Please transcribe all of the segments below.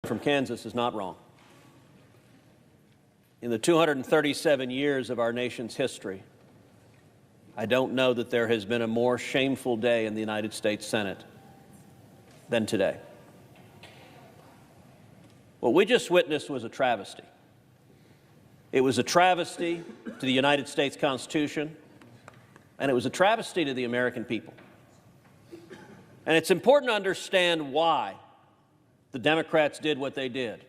from Kansas is not wrong. In the 237 years of our nation's history, I don't know that there has been a more shameful day in the United States Senate than today. What we just witnessed was a travesty. It was a travesty to the United States Constitution, and it was a travesty to the American people. And it's important to understand why the Democrats did what they did.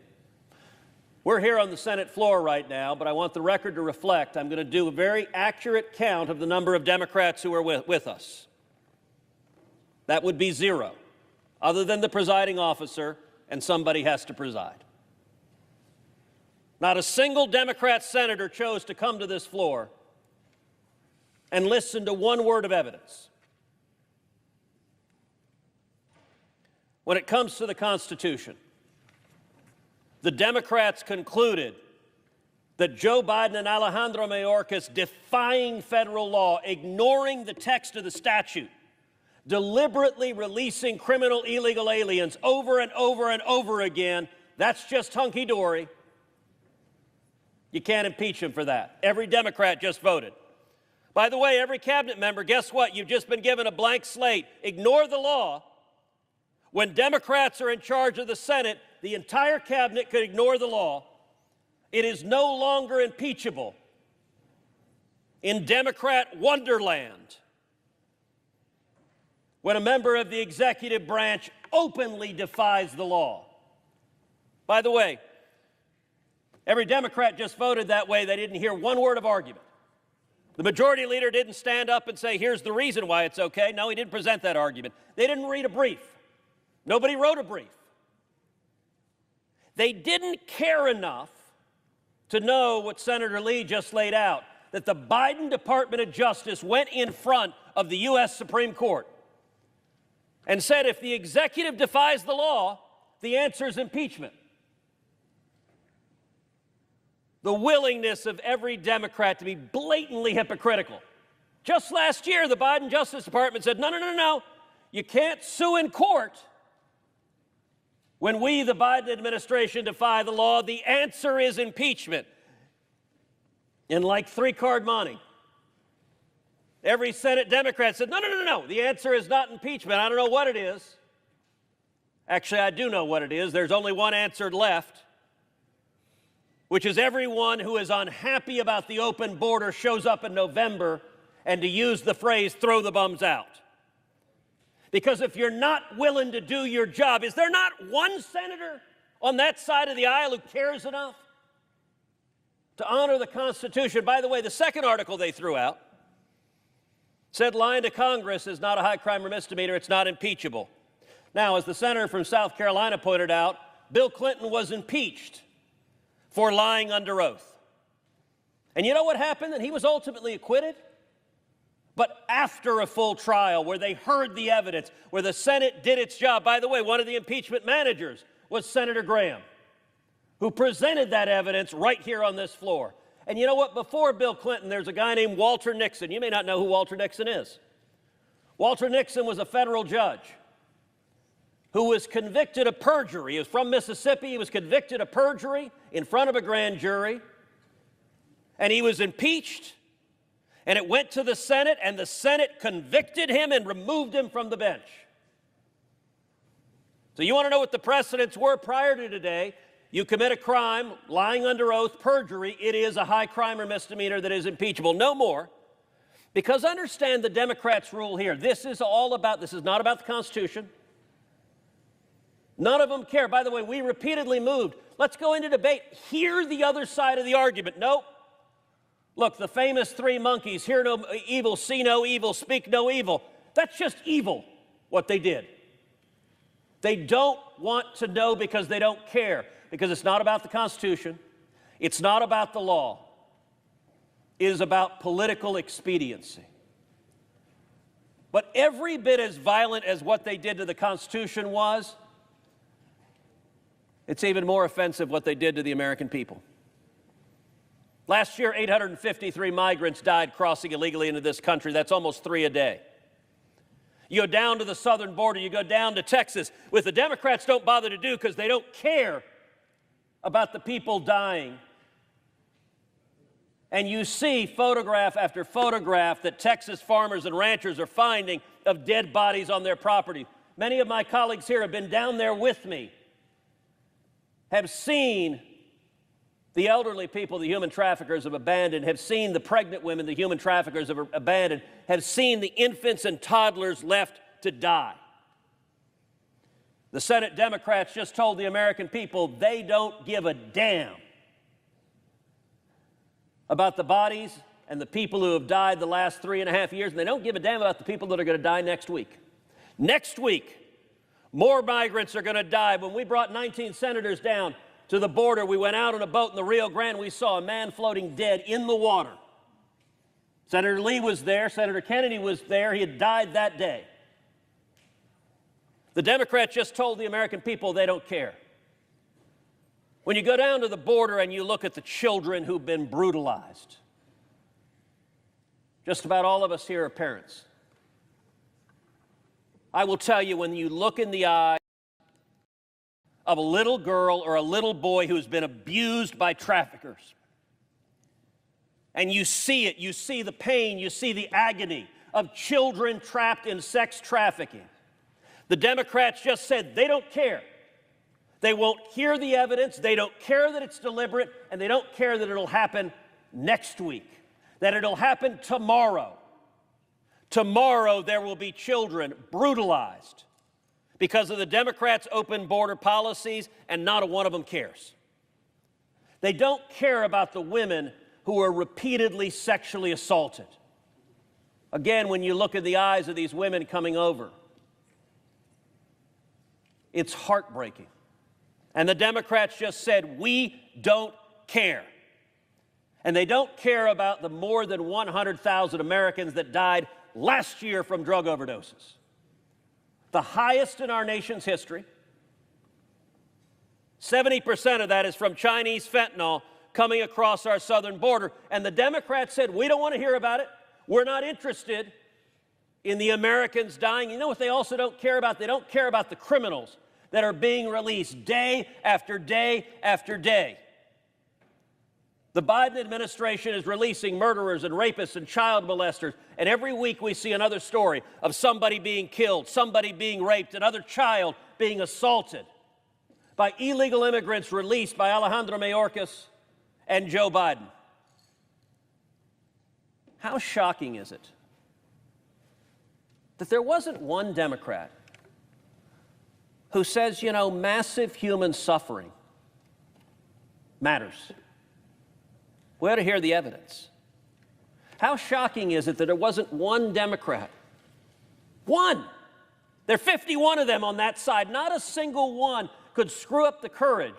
We're here on the Senate floor right now, but I want the record to reflect I'm going to do a very accurate count of the number of Democrats who are with us. That would be 0, other than the presiding officer, and somebody has to preside. Not a single Democrat senator chose to come to this floor and listen to one word of evidence. When it comes to the Constitution, the Democrats concluded that Joe Biden and Alejandro Mayorkas defying federal law, ignoring the text of the statute, deliberately releasing criminal illegal aliens over and over and over again, that's just hunky-dory. You can't impeach him for that. Every Democrat just voted. By the way, every cabinet member, guess what? You've just been given a blank slate. Ignore the law. When Democrats are in charge of the Senate, the entire cabinet could ignore the law. It is no longer impeachable. In Democrat Wonderland, when a member of the executive branch openly defies the law. By the way, every Democrat just voted that way. They didn't hear one word of argument. The majority leader didn't stand up and say, here's the reason why it's okay. No, he didn't present that argument. They didn't read a brief. Nobody wrote a brief. They didn't care enough to know what Senator Lee just laid out, that the Biden Department of Justice went in front of the U.S. Supreme Court and said if the executive defies the law, the answer is impeachment. The willingness of every Democrat to be blatantly hypocritical. Just last year, the Biden Justice Department said, no, you can't sue in court when we, the Biden administration, defy the law. The answer is impeachment. In like 3-card money. Every Senate Democrat said, no, the answer is not impeachment. I don't know what it is. Actually, I do know what it is. There's only one answer left, which is everyone who is unhappy about the open border shows up in November, and to use the phrase, throw the bums out. Because if you're not willing to do your job, is there not one senator on that side of the aisle who cares enough to honor the Constitution? By the way, the second article they threw out said lying to Congress is not a high crime or misdemeanor, it's not impeachable. Now, as the senator from South Carolina pointed out, Bill Clinton was impeached for lying under oath. And you know what happened? And he was ultimately acquitted. But after a full trial where they heard the evidence, where the Senate did its job. By the way, one of the impeachment managers was Senator Graham, who presented that evidence right here on this floor. And you know what? Before Bill Clinton, there's a guy named Walter Nixon. You may not know who Walter Nixon is. Walter Nixon was a federal judge who was convicted of perjury. He was from Mississippi. He was convicted of perjury in front of a grand jury. And he was impeached. And it went to the Senate, and the Senate convicted him and removed him from the bench. So you want to know what the precedents were prior to today? You commit a crime, lying under oath, perjury, it is a high crime or misdemeanor that is impeachable. No more. Because understand the Democrats' rule here. This is not about the Constitution. None of them care. By the way, we repeatedly moved. Let's go into debate. Hear the other side of the argument. Nope. Look, the famous 3 monkeys, hear no evil, see no evil, speak no evil. That's just evil, what they did. They don't want to know because they don't care, because it's not about the Constitution. It's not about the law. It is about political expediency. But every bit as violent as what they did to the Constitution was, it's even more offensive what they did to the American people. Last year, 853 migrants died crossing illegally into this country. That's almost 3 a day. You go down to the southern border, you go down to Texas, which the Democrats don't bother to do because they don't care about the people dying. And you see photograph after photograph that Texas farmers and ranchers are finding of dead bodies on their property. Many of my colleagues here have been down there with me, have seen the elderly people the human traffickers have abandoned, have seen the pregnant women the human traffickers have abandoned, have seen the infants and toddlers left to die. The Senate Democrats just told the American people they don't give a damn about the bodies and the people who have died the last 3.5 years, and they don't give a damn about the people that are going to die next week. Next week, more migrants are going to die. When we brought 19 senators down to the border, we went out on a boat in the Rio Grande. We saw a man floating dead in the water. Senator Lee was there. Senator Kennedy was there. He had died that day. The Democrats just told the American people they don't care. When you go down to the border and you look at the children who've been brutalized, just about all of us here are parents. I will tell you, when you look in the eye of a little girl or a little boy who's been abused by traffickers, and you see it, you see the pain, you see the agony of children trapped in sex trafficking. The Democrats just said they don't care. They won't hear the evidence, they don't care that it's deliberate, and they don't care that it'll happen next week, that it'll happen tomorrow. Tomorrow there will be children brutalized because of the Democrats' open border policies, and not a one of them cares. They don't care about the women who are repeatedly sexually assaulted. Again, when you look in the eyes of these women coming over, it's heartbreaking. And the Democrats just said, we don't care. And they don't care about the more than 100,000 Americans that died last year from drug overdoses. The highest in our nation's history. 70% of that is from Chinese fentanyl coming across our southern border. And the Democrats said, we don't want to hear about it. We're not interested in the Americans dying. You know what they also don't care about? They don't care about the criminals that are being released day after day after day. The Biden administration is releasing murderers and rapists and child molesters, and every week we see another story of somebody being killed, somebody being raped, another child being assaulted by illegal immigrants released by Alejandro Mayorkas and Joe Biden. How shocking is it that there wasn't one Democrat who says, you know, massive human suffering matters? We ought to hear the evidence. How shocking is it that there wasn't one Democrat, one, there are 51 of them on that side, not a single one could screw up the courage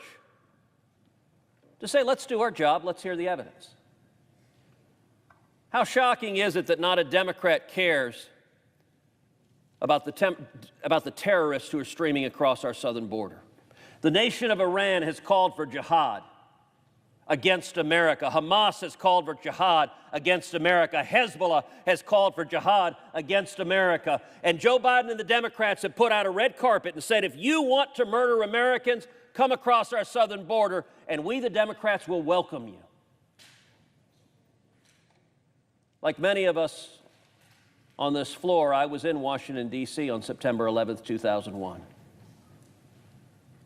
to say, let's do our job, let's hear the evidence. How shocking is it that not a Democrat cares about the terrorists who are streaming across our southern border? The nation of Iran has called for jihad against America. Hamas has called for jihad against America. Hezbollah has called for jihad against America. And Joe Biden and the Democrats have put out a red carpet and said, if you want to murder Americans, come across our southern border, and we, the Democrats, will welcome you. Like many of us on this floor, I was in Washington, D.C. on September 11th, 2001.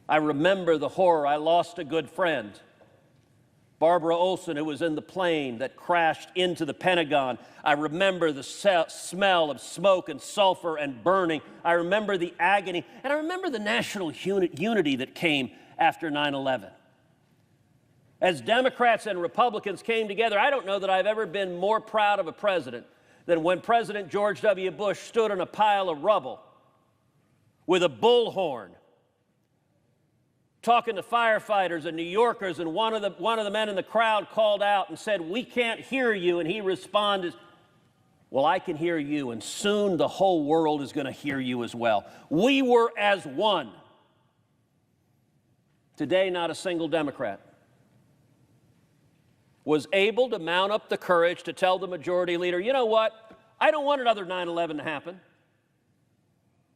I remember the horror. I lost a good friend, Barbara Olson, who was in the plane that crashed into the Pentagon. I remember the smell of smoke and sulfur and burning. I remember the agony, and I remember the national unity that came after 9/11. As Democrats and Republicans came together, I don't know that I've ever been more proud of a president than when President George W. Bush stood on a pile of rubble with a bullhorn, talking to firefighters and New Yorkers, and one of the men in the crowd called out and said, "We can't hear you," and he responded, "Well, I can hear you, and soon the whole world is going to hear you as well." We were as one. Today, not a single Democrat was able to mount up the courage to tell the majority leader, you know what, I don't want another 9/11 to happen.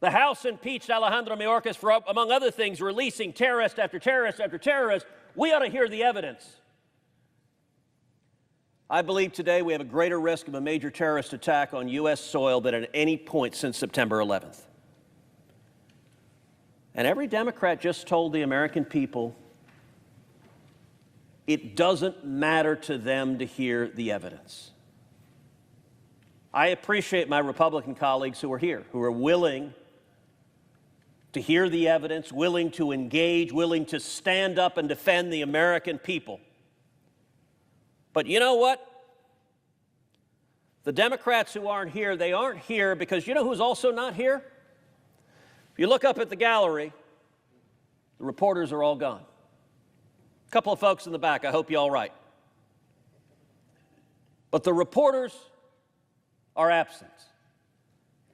The House impeached Alejandro Mayorkas for, among other things, releasing terrorist after terrorist after terrorist. We ought to hear the evidence. I believe today we have a greater risk of a major terrorist attack on U.S. soil than at any point since September 11th. And every Democrat just told the American people it doesn't matter to them to hear the evidence. I appreciate my Republican colleagues who are here, who are willing to hear the evidence, willing to engage, willing to stand up and defend the American people. But you know what? The Democrats who aren't here, they aren't here because you know who's also not here? If you look up at the gallery, the reporters are all gone. A couple of folks in the back, I hope you all right. But the reporters are absent.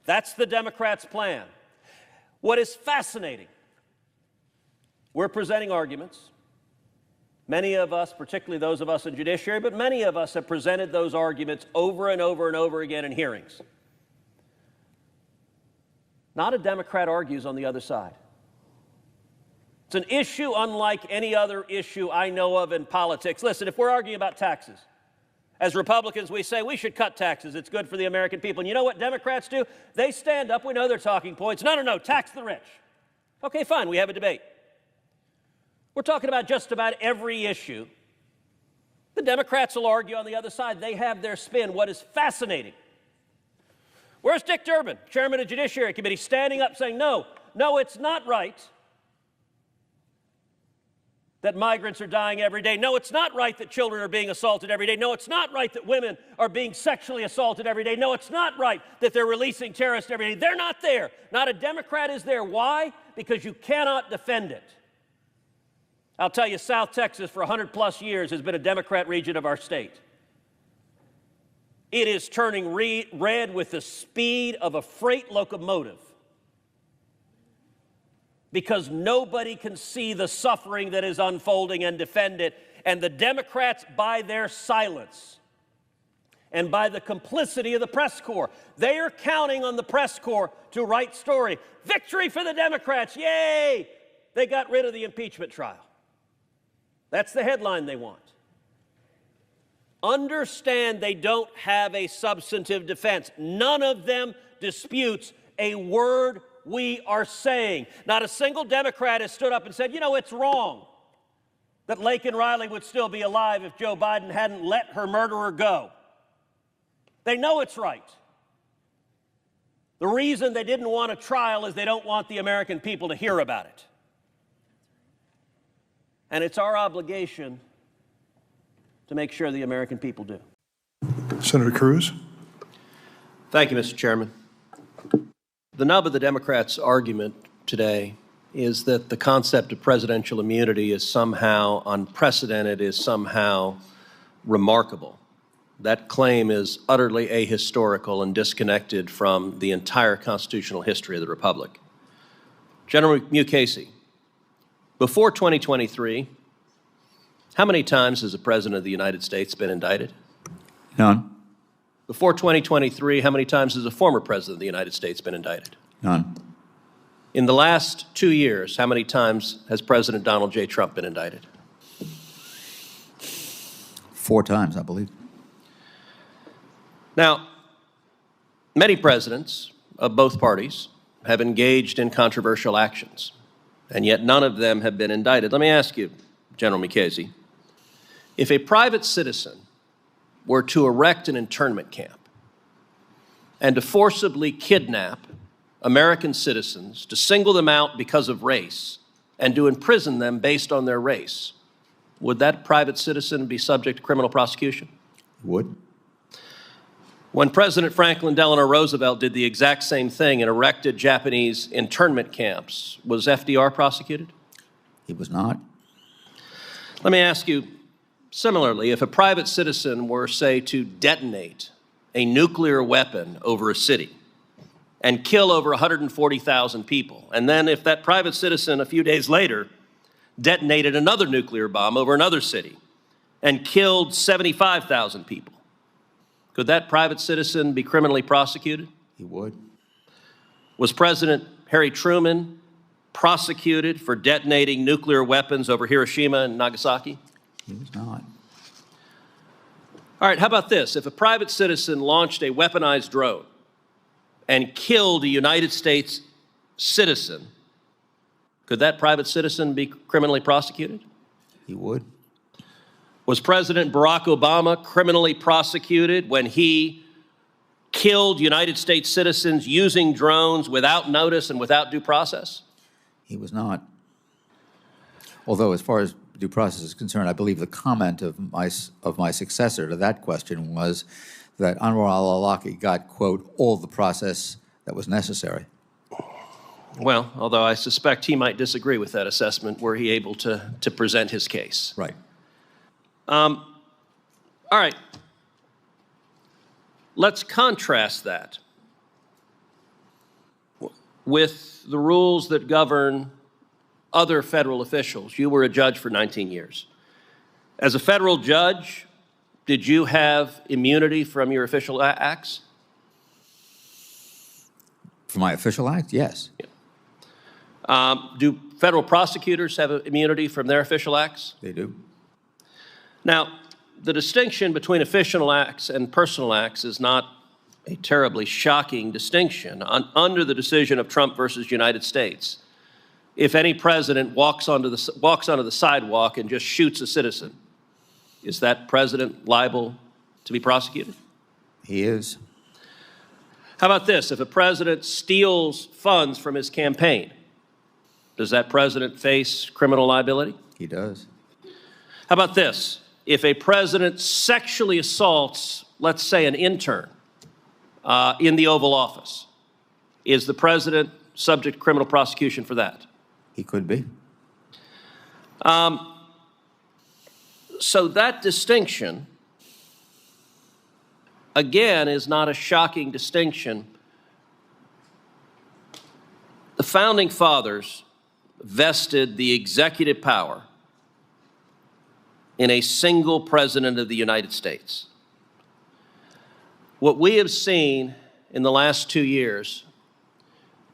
That's the Democrats' plan. What is fascinating, we're presenting arguments. Many of us, particularly those of us in judiciary, but many of us have presented those arguments over and over and over again in hearings. Not a Democrat argues on the other side. It's an issue unlike any other issue I know of in politics. Listen, if we're arguing about taxes, as Republicans, we say we should cut taxes. It's good for the American people. And you know what Democrats do? They stand up. We know their talking points. No, tax the rich. Okay, fine, we have a debate. We're talking about just about every issue. The Democrats will argue on the other side. They have their spin. What is fascinating? Where's Dick Durbin, chairman of the Judiciary Committee, standing up saying, no, it's not right that migrants are dying every day. No, it's not right that children are being assaulted every day. No, it's not right that women are being sexually assaulted every day. No, it's not right that they're releasing terrorists every day. They're not there. Not a Democrat is there. Why? Because you cannot defend it. I'll tell you, South Texas for 100+ years has been a Democrat region of our state. It is turning red with the speed of a freight locomotive because nobody can see the suffering that is unfolding and defend it. And the Democrats, by their silence and by the complicity of the press corps, they are counting on the press corps to write story. Victory for the Democrats, yay! They got rid of the impeachment trial. That's the headline they want. Understand they don't have a substantive defense. None of them disputes a word we are saying. Not a single Democrat has stood up and said, you know, it's wrong that Laken Riley would still be alive if Joe Biden hadn't let her murderer go. They know it's right. The reason they didn't want a trial is they don't want the American people to hear about it. And it's our obligation to make sure the American people do. Senator Cruz. Thank you, Mr. Chairman. The nub of the Democrats' argument today is that the concept of presidential immunity is somehow unprecedented, is somehow remarkable. That claim is utterly ahistorical and disconnected from the entire constitutional history of the Republic. General Mukasey, before 2023, how many times has the President of the United States been indicted? None. Before 2023, how many times has a former President of the United States been indicted? None. In the last 2 years, how many times has President Donald J. Trump been indicted? 4 times, I believe. Now, many presidents of both parties have engaged in controversial actions, and yet none of them have been indicted. Let me ask you, General Mukasey, if a private citizen were to erect an internment camp and to forcibly kidnap American citizens, to single them out because of race, and to imprison them based on their race, would that private citizen be subject to criminal prosecution? Would. When President Franklin Delano Roosevelt did the exact same thing and erected Japanese internment camps, was FDR prosecuted? He was not. Let me ask you, similarly, if a private citizen were, say, to detonate a nuclear weapon over a city and kill over 140,000 people, and then if that private citizen a few days later detonated another nuclear bomb over another city and killed 75,000 people, could that private citizen be criminally prosecuted? He would. Was President Harry Truman prosecuted for detonating nuclear weapons over Hiroshima and Nagasaki? He was not. All right, how about this? If a private citizen launched a weaponized drone and killed a United States citizen, could that private citizen be criminally prosecuted? He would. Was President Barack Obama criminally prosecuted when he killed United States citizens using drones without notice and without due process? He was not. Although, as far as due process is concerned, I believe the comment of my successor to that question was that Anwar al-Awlaki got, quote, all the process that was necessary. Well, although I suspect he might disagree with that assessment were he able to present his case. Right. All right. Let's contrast that with the rules that govern other federal officials. You were a judge for 19 years. As a federal judge, did you have immunity from your official acts? For my official act, yes. Yeah. Do federal prosecutors have immunity from their official acts? They do. Now, the distinction between official acts and personal acts is not a terribly shocking distinction. Under the decision of Trump versus United States, if any president walks onto the sidewalk and just shoots a citizen, is that president liable to be prosecuted? He is. How about this? If a president steals funds from his campaign, does that president face criminal liability? He does. How about this? If a president sexually assaults, let's say, an intern in the Oval Office, is the president subject to criminal prosecution for that? He could be. So that distinction, again, is not a shocking distinction. The Founding Fathers vested the executive power in a single president of the United States. What we have seen in the last 2 years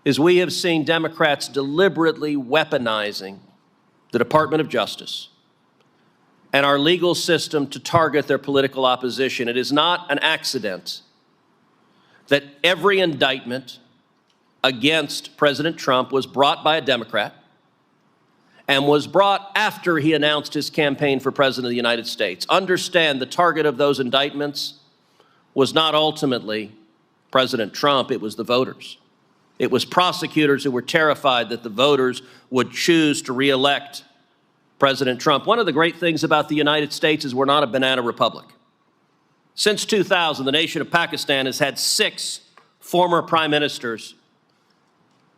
is we have seen Democrats deliberately weaponizing the Department of Justice and our legal system to target their political opposition. It is not an accident that every indictment against President Trump was brought by a Democrat and was brought after he announced his campaign for President of the United States. Understand, the target of those indictments was not ultimately President Trump, it was the voters. It was prosecutors who were terrified that the voters would choose to re-elect President Trump. One of the great things about the United States is we're not a banana republic. Since 2000, the nation of Pakistan has had 6 former prime ministers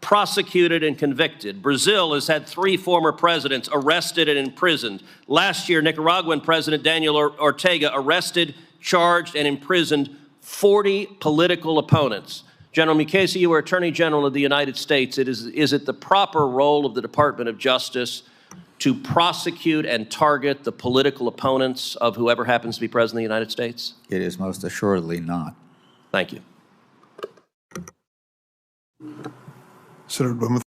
prosecuted and convicted. Brazil has had 3 former presidents arrested and imprisoned. Last year, Nicaraguan President Daniel Ortega arrested, charged, and imprisoned 40 political opponents. General Mukasey, you were Attorney General of the United States. Is it the proper role of the Department of Justice to prosecute and target the political opponents of whoever happens to be President of the United States? It is most assuredly not. Thank you. Senator Bowman.